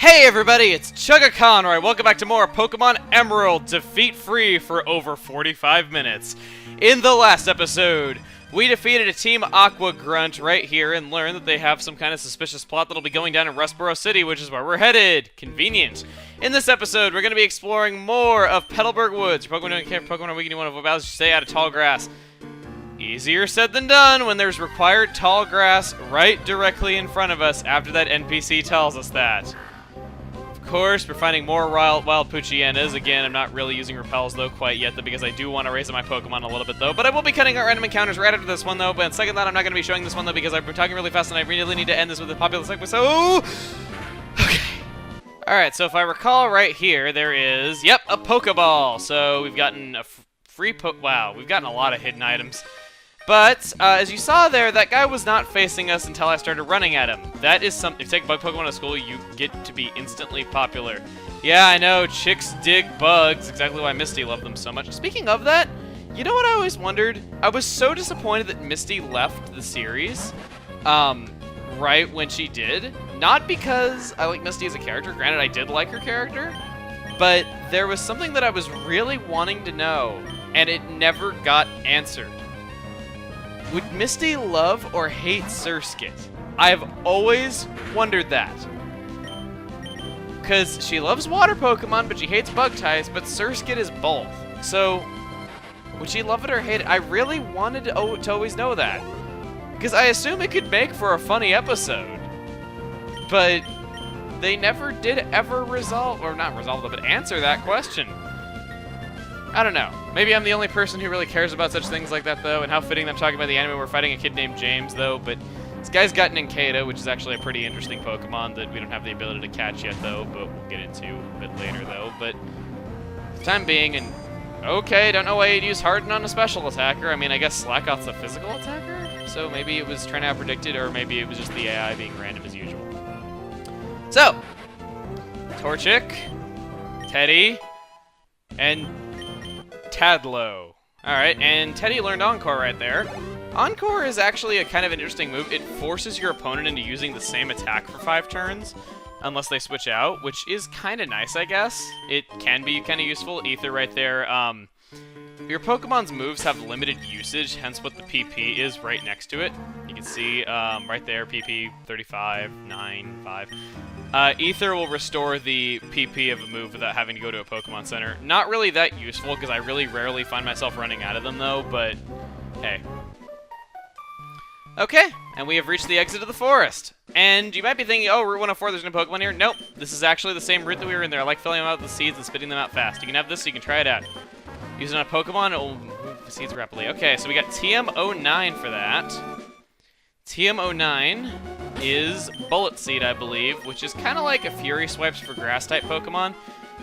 Hey everybody, it's Chugga Conroy. Welcome back to more Pokemon Emerald Defeat Free for over 45 minutes. In the last episode, we defeated a Team Aqua Grunt right here and learned that they have some kind of suspicious plot that'll be going down in Rustboro City, which is where we're headed. Convenient. In this episode, we're going to be exploring more of Petalburg Woods. Your Pokemon doing care, Pokemon are weak and you want to avoid stay out of tall grass. Easier said than done when there's required tall grass right directly in front of us after that NPC tells us that. Of course, we're finding more wild Poochyenas. Again, I'm not really using repels though quite yet, because I do want to raise up my Pokemon a little bit though. But I will be cutting out random encounters right after this one though. But second thought, I'm not going to be showing this one though because I've been talking really fast and I really need to end this with a popular segment. So, okay. All right. So if I recall right here, there is a Pokeball. So we've gotten a free Wow, we've gotten a lot of hidden items. But, as you saw there, that guy was not facing us until I started running at him. That is something. If you take bug Pokemon to school, you get to be instantly popular. Yeah, I know, chicks dig bugs. Exactly why Misty loved them so much. Speaking of that, you know what I always wondered? I was so disappointed that Misty left the series, right when she did. Not because I like Misty as a character. Granted, I did like her character. But there was something that I was really wanting to know, and it never got answered. Would Misty love or hate Surskit? I've always wondered that. Because she loves water Pokemon, but she hates bug types, but Surskit is both. So, would she love it or hate it? I really wanted to always know that. Because I assume it could make for a funny episode. But they never did ever resolve, or not resolve it, but answer that question. I don't know. Maybe I'm the only person who really cares about such things like that, though, and how fitting them talking about the anime we're fighting a kid named James, though, but this guy's got Nincada, which is actually a pretty interesting Pokemon that we don't have the ability to catch yet, though, but we'll get into a bit later, though, but for the time being, and okay, don't know why you'd use Harden on a special attacker. I mean, I guess Slackoth's a physical attacker, so maybe it was trying out predicted, or maybe it was just the AI being random as usual. So, Torchic, Teddy, and Tadlow. Alright, and Teddy learned Encore right there. Encore is actually a kind of interesting move. It forces your opponent into using the same attack for 5 turns, unless they switch out, which is kind of nice, I guess. It can be kind of useful. Ether right there. Your Pokemon's moves have limited usage, hence what the PP is right next to it. You can see right there, PP 35, 9, 5. Ether will restore the PP of a move without having to go to a Pokemon Center. Not really that useful, because I really rarely find myself running out of them, though, but hey. Okay, and we have reached the exit of the forest. And you might be thinking, oh, Route 104, there's no Pokemon here. Nope, this is actually the same route that we were in there. I like filling them out with the seeds and spitting them out fast. You can have this so you can try it out. Use it on a Pokemon, it will move the seeds rapidly. Okay, so we got TM09 for that. TM09 is Bullet Seed, I believe, which is kind of like a Fury Swipes for Grass-type Pokemon.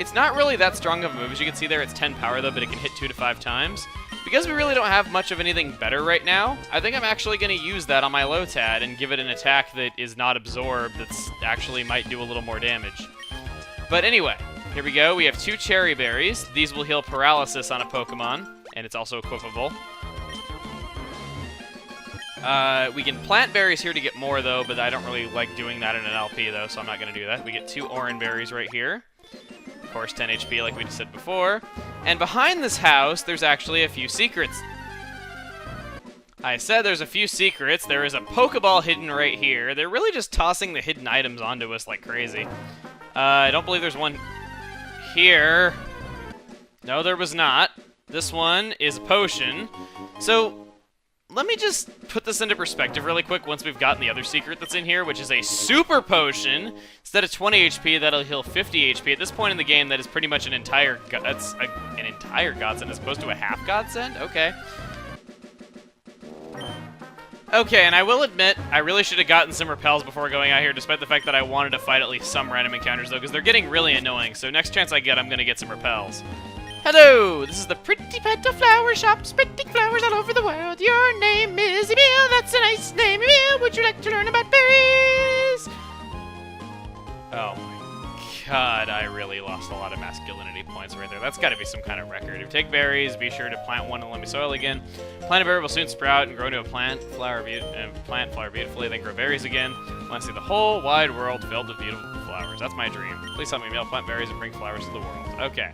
It's not really that strong of a move. As you can see there, it's 10 power, though, but it can hit 2 to 5 times. Because we really don't have much of anything better right now, I think I'm actually going to use that on my Lotad and give it an attack that is not absorbed, that's actually might do a little more damage. But anyway, here we go. We have 2 Cherry Berries. These will heal Paralysis on a Pokemon, and it's also equipable. We can plant berries here to get more, though, but I don't really like doing that in an LP, though, so I'm not going to do that. We get 2 Oran berries right here. Of course, 10 HP, like we just said before. And behind this house, there's actually a few secrets. I said there's a few secrets. There is a Pokeball hidden right here. They're really just tossing the hidden items onto us like crazy. I don't believe there's one here. No, there was not. This one is a potion. So let me just put this into perspective really quick once we've gotten the other secret that's in here, which is a super potion. Instead of 20 HP, that'll heal 50 HP. At this point in the game, that is pretty much an entire godsend as opposed to a half godsend? Okay. Okay, and I will admit, I really should have gotten some repels before going out here, despite the fact that I wanted to fight at least some random encounters, though, because they're getting really annoying. So next chance I get, I'm going to get some repels. Hello, this is the Pretty Petal Flower Shop, spreading flowers all over the world. Your name is Emil, that's a nice name, Emil. Would you like to learn about berries? Oh my God, I really lost a lot of masculinity points right there. That's got to be some kind of record. If you take berries, be sure to plant one in loamy soil again. Plant a berry will soon sprout and grow into a plant, flower beautifully, then grow berries again. I want to see the whole wide world filled with beautiful flowers. That's my dream. Please help me mail plant berries and bring flowers to the world. Okay.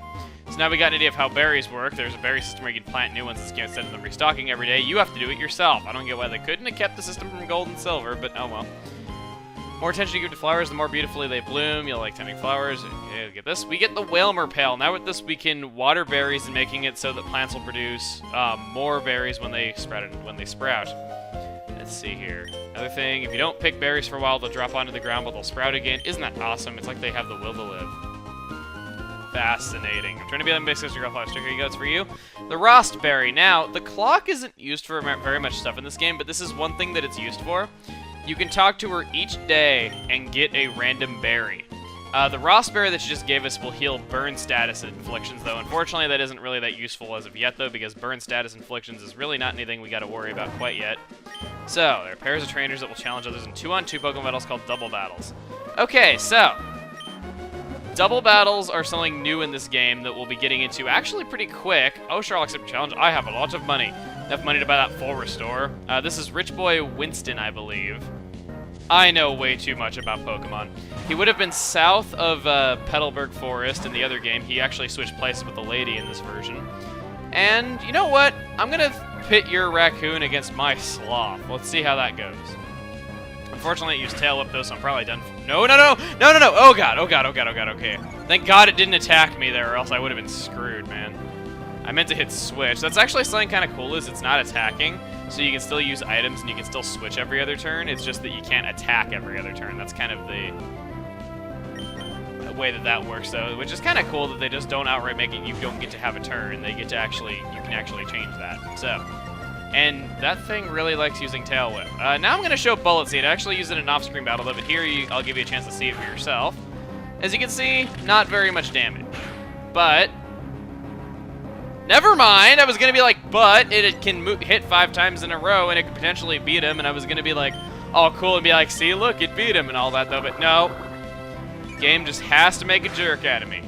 So now we got an idea of how berries work. There's a berry system where you can plant new ones instead of them restocking every day. You have to do it yourself. I don't get why they couldn't have kept the system from gold and silver, but oh well. More attention you give to flowers, the more beautifully they bloom. You'll like tending flowers. Okay, get this. We get the Whalmer Pail. Now with this, we can water berries and making it so that plants will produce more berries when they sprout. Let's see here. Another thing, if you don't pick berries for a while, they'll drop onto the ground, but they'll sprout again. Isn't that awesome? It's like they have the will to live. Fascinating. I'm trying to be like basic girl flower sticker. Here you go. It's for you. The Rustberry. Now, the clock isn't used for very much stuff in this game, but this is one thing that it's used for. You can talk to her each day and get a random berry. The Rustberry that she just gave us will heal burn status inflictions, though. Unfortunately, that isn't really that useful as of yet, though, because burn status inflictions is really not anything we got to worry about quite yet. So, there are pairs of trainers that will challenge others in 2-on-2 Pokemon battles called double battles. Okay, so double battles are something new in this game that we'll be getting into actually pretty quick. Oh, sure, I'll accept a challenge. I have a lot of money. Enough money to buy that full restore. This is Rich Boy Winston, I believe. I know way too much about Pokemon. He would have been south of Petalburg Forest in the other game. He actually switched places with the lady in this version. And you know what? I'm going to pit your raccoon against my sloth. Let's see how that goes. Unfortunately, it used Tail Whip, though, so I'm probably done. No. Oh, God. Okay. Thank God it didn't attack me there, or else I would have been screwed, man. I meant to hit switch. That's actually something kind of cool is it's not attacking, so you can still use items and you can still switch every other turn. It's just that you can't attack every other turn. That's kind of the way that works, though, which is kind of cool that they just don't outright make it you don't get to have a turn. They get to you can actually change that. So, and that thing really likes using Tail Whip. Now I'm going to show Bullet Seed. I actually use it in an off-screen battle, though, but here I'll give you a chance to see it for yourself. As you can see, not very much damage, but never mind, I was going to be like, but it can hit 5 times in a row and it could potentially beat him, and I was going to be like, oh, cool, and be like, see, look, it beat him and all that, though, but no. Game just has to make a jerk out of me.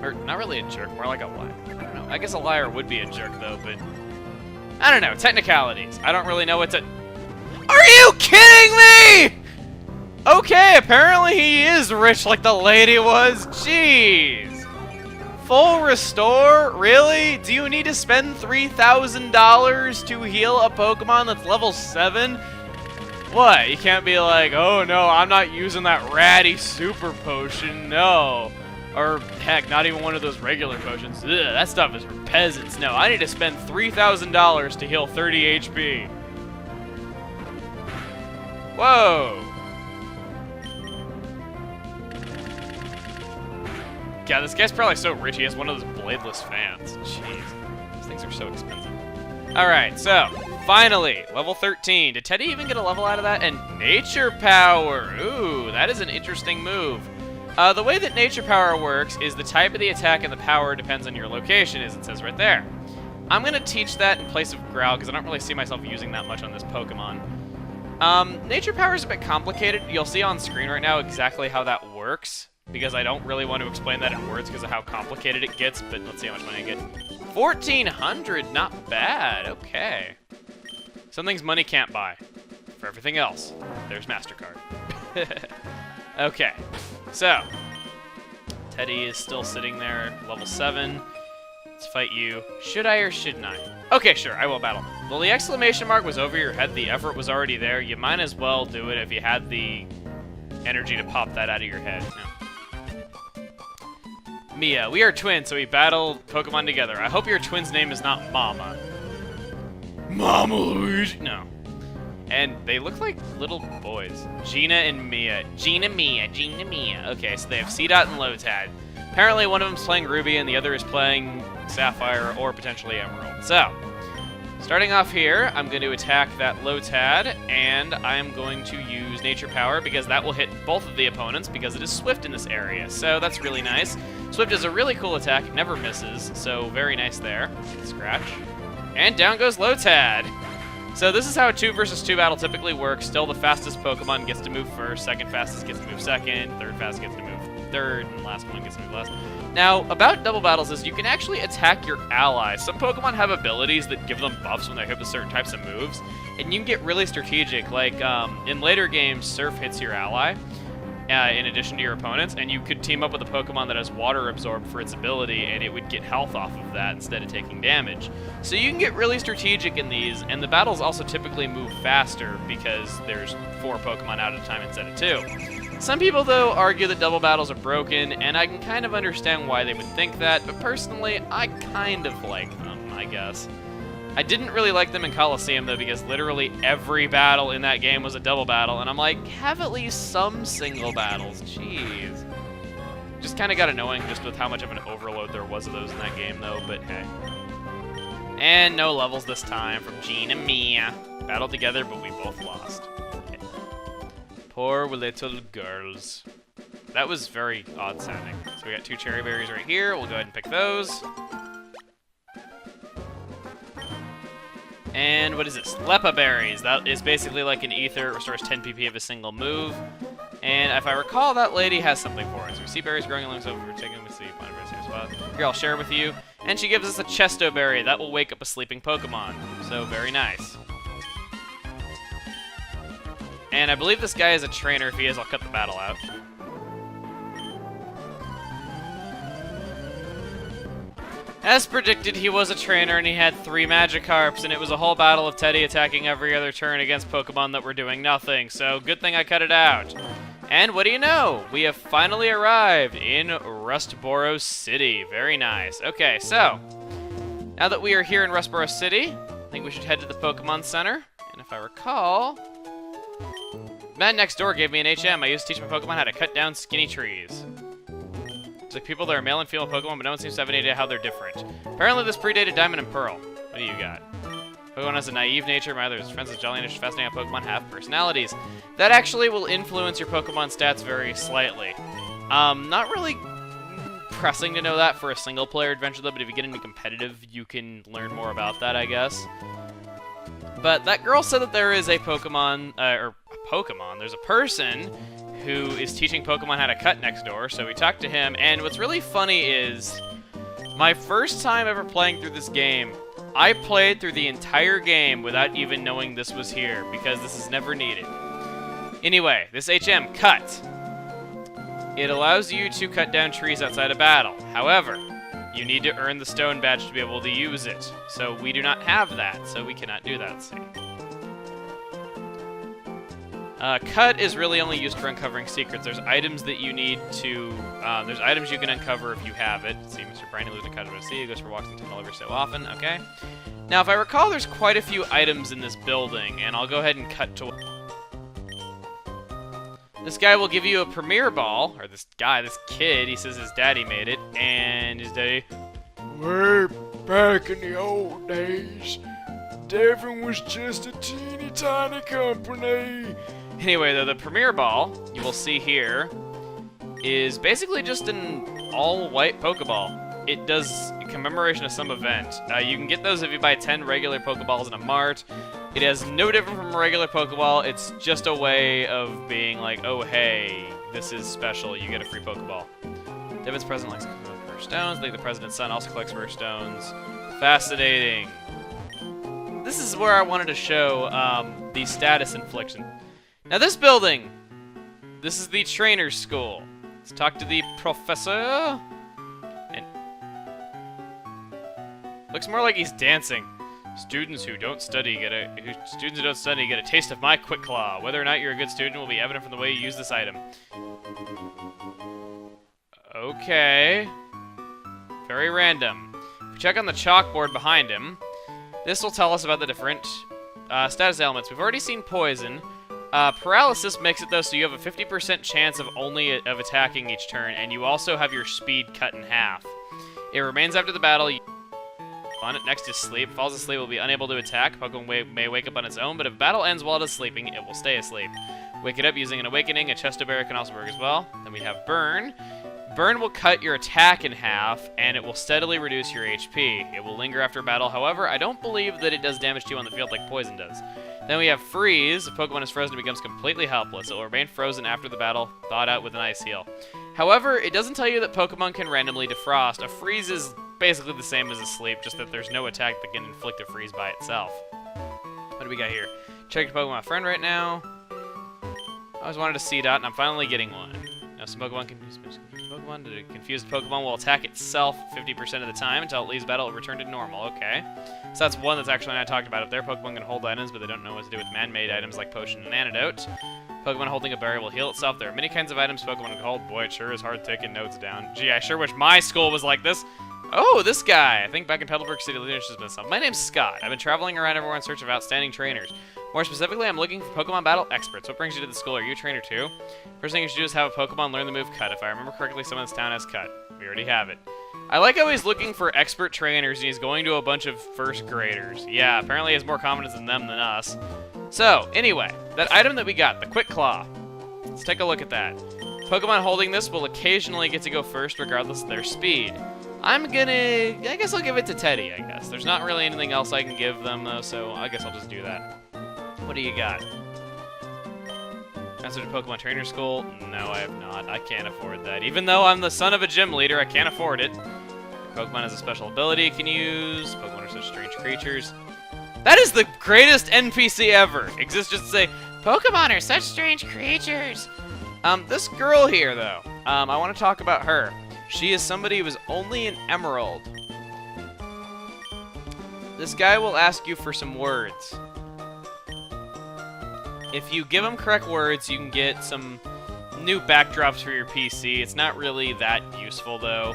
Or, not really a jerk, more like a liar. I don't know. I guess a liar would be a jerk, though, but I don't know. Technicalities. I don't really know what to... Are you kidding me?! Okay, apparently he is rich like the lady was. Jeez. Full restore? Really? Do you need to spend $3,000 to heal a Pokemon that's level 7? What? You can't be like, oh no, I'm not using that ratty super potion, no. Or heck, not even one of those regular potions. Ugh, that stuff is for peasants. No, I need to spend $3,000 to heal 30 HP. Whoa. God, this guy's probably so rich he has one of those bladeless fans. Jeez, these things are so expensive. Alright, so, finally, level 13. Did Teddy even get a level out of that? And Nature Power! Ooh, that is an interesting move. The way that Nature Power works is the type of the attack and the power depends on your location, as it says right there. I'm going to teach that in place of Growl, because I don't really see myself using that much on this Pokemon. Nature Power is a bit complicated. You'll see on screen right now exactly how that works, because I don't really want to explain that in words because of how complicated it gets, but let's see how much money I get. 1,400, not bad, okay. Some things money can't buy. For everything else, there's MasterCard. Okay, so, Teddy is still sitting there, level 7. Let's fight you. Should I or shouldn't I? Okay, sure, I will battle. Well, the exclamation mark was over your head, the effort was already there. You might as well do it if you had the energy to pop that out of your head. No. Mia, we are twins, so we battle Pokemon together. I hope your twin's name is not Mama. Mama Luigi? No. And they look like little boys. Gina and Mia. Gina, Mia. Okay, so they have C-Dot and Lotad. Apparently one of them's playing Ruby and the other is playing Sapphire or potentially Emerald. So, starting off here, I'm going to attack that Lotad, and I'm going to use Nature Power because that will hit both of the opponents because it is Swift in this area. So that's really nice. Swift is a really cool attack, it never misses, so very nice there. Scratch. And down goes Lotad. So this is how a 2 versus 2 battle typically works. Still, the fastest Pokemon gets to move first, second fastest gets to move second, third fastest gets to move third, and last one gets to move last. Now, about double battles is you can actually attack your allies. Some Pokemon have abilities that give them buffs when they're hit with certain types of moves, and you can get really strategic. Like, in later games, Surf hits your ally, in addition to your opponents, and you could team up with a Pokemon that has Water Absorb for its ability, and it would get health off of that instead of taking damage. So you can get really strategic in these, and the battles also typically move faster because there's 4 Pokemon out at a time instead of 2. Some people, though, argue that double battles are broken, and I can kind of understand why they would think that, but personally, I kind of like them, I guess. I didn't really like them in Coliseum, though, because literally every battle in that game was a double battle, and I'm like, have at least some single battles, jeez. Just kind of got annoying just with how much of an overload there was of those in that game, though, but hey. And no levels this time from Jean and Mia. Battled together, but we both lost. Okay. Poor little girls. That was very odd sounding. So we got 2 cherry berries right here. We'll go ahead and pick those. And what is this? Lepa berries. That is basically like an ether. It restores 10 PP of a single move. And if I recall, that lady has something for us. We see berries growing alongside we're taking with sleep. Here, I'll share with you. And she gives us a Chesto berry. That will wake up a sleeping Pokemon. So very nice. And I believe this guy is a trainer. If he is, I'll cut the battle out. As predicted, he was a trainer, and he had 3 Magikarps, and it was a whole battle of Teddy attacking every other turn against Pokemon that were doing nothing, so good thing I cut it out. And what do you know? We have finally arrived in Rustboro City. Very nice. Okay, so, now that we are here in Rustboro City, I think we should head to the Pokemon Center, and if I recall, man next door gave me an HM. I used to teach my Pokemon how to cut down skinny trees. It's like people that are male and female Pokemon, but no one seems to have any idea how they're different. Apparently this predated Diamond and Pearl. What do you got? Pokemon has a naive nature. My other friends with jolly and fascinating Pokemon have personalities. That actually will influence your Pokemon stats very slightly. Not really pressing to know that for a single-player adventure, though, but if you get into competitive, you can learn more about that, I guess. But that girl said that there is a Pokemon, there's a person who is teaching Pokemon how to cut next door, so we talked to him, and what's really funny is, my first time ever playing through this game, I played through the entire game without even knowing this was here, because this is never needed. Anyway, this HM, Cut. It allows you to cut down trees outside a battle. However, you need to earn the stone badge to be able to use it. So we do not have that, so we cannot do that, see. Cut is really only used for uncovering secrets. There's items that you need to, there's items you can uncover if you have it. See, Mr. Briny lives in Colorado City, goes for walks in tunnel every so often, okay. Now, if I recall, there's quite a few items in this building, and I'll go ahead and cut to... This guy will give you a Premier Ball, or this kid, he says his daddy made it, and his daddy... Way back in the old days, Devin was just a teeny tiny company. Anyway, though, the Premier Ball, you will see here, is basically just an all-white Pokeball. It does a commemoration of some event. You can get those if you buy 10 regular Pokeballs in a mart. It has no different from a regular Pokeball. It's just a way of being like, oh, hey, this is special. You get a free Pokeball. Devin's president likes rare stones. I think the president's son also collects rare stones. Fascinating. This is where I wanted to show the status infliction. Now this building, this is the trainer's school. Let's talk to the professor. And looks more like he's dancing. Students who don't study get a taste of my Quick Claw. Whether or not you're a good student will be evident from the way you use this item. Okay. Very random. If we check on the chalkboard behind him, this will tell us about the different status elements. We've already seen poison. Paralysis makes it though, so you have a 50% chance of of attacking each turn, and you also have your speed cut in half. It remains after the battle. On it next is sleep. Falls asleep will be unable to attack. Pokemon may wake up on its own, but if battle ends while it is sleeping, it will stay asleep. Wake it up using an awakening. A Chesto Berry can also work as well. Then we have burn. burn will cut your attack in half, and it will steadily reduce your HP. It will linger after battle. However, I don't believe that it does damage to you on the field like poison does. Then we have freeze. If Pokemon is frozen, it becomes completely helpless. It will remain frozen after the battle, thawed out with an ice heal. However, it doesn't tell you that Pokemon can randomly defrost. A freeze is basically the same as a sleep, just that there's no attack that can inflict a freeze by itself. What do we got here? Check your Pokemon friend right now. I always wanted a C-Dot, and I'm finally getting one. Now, some Pokemon confused Pokemon. The confused Pokemon will attack itself 50% of the time until it leaves battle. It will return to normal. Okay. So that's one that's actually not talked about up there. Pokemon can hold items, but they don't know what to do with man-made items like potion and antidote. Pokemon holding a berry will heal itself. There are many kinds of items Pokemon can hold. Boy, it sure is hard taking notes down. Gee, I sure wish my school was like this. Oh, this guy. I think back in Petalburg City, leadership has been some. My name's Scott. I've been traveling around everywhere in search of outstanding trainers. More specifically, I'm looking for Pokemon battle experts. What brings you to the school? Are you a trainer too? First thing you should do is have a Pokemon learn the move Cut. If I remember correctly, someone in this town has Cut. We already have it. I like how he's looking for expert trainers and he's going to a bunch of first graders. Yeah, apparently he has more confidence in them than us. So, anyway, that item that we got, the Quick Claw. Let's take a look at that. Pokemon holding this will occasionally get to go first regardless of their speed. I guess I'll give it to Teddy, I guess. There's not really anything else I can give them, though, so I guess I'll just do that. What do you got? Transfer to Pokemon Trainer School? No, I have not. I can't afford that. Even though I'm the son of a gym leader, I can't afford it. Pokemon has a special ability you can use. Pokemon are such strange creatures. That is the greatest NPC ever! Exists just to say, Pokemon are such strange creatures! This girl here, though, I want to talk about her. She is somebody who is only an Emerald. This guy will ask you for some words. If you give him correct words, you can get some new backdrops for your PC. It's not really that useful, though.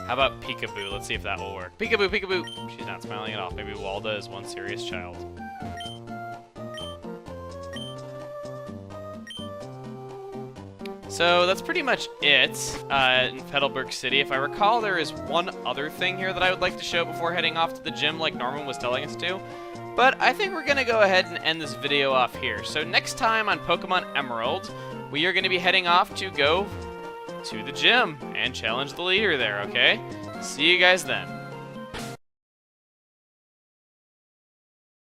How about Peekaboo? Let's see if that will work. Peekaboo, Peekaboo! She's not smiling at all. Maybe Walda is one serious child. So that's pretty much it in Petalburg City. If I recall, there is one other thing here that I would like to show before heading off to the gym like Norman was telling us to. But I think we're going to go ahead and end this video off here. So next time on Pokemon Emerald, we are going to be heading off to go to the gym and challenge the leader there, okay? See you guys then.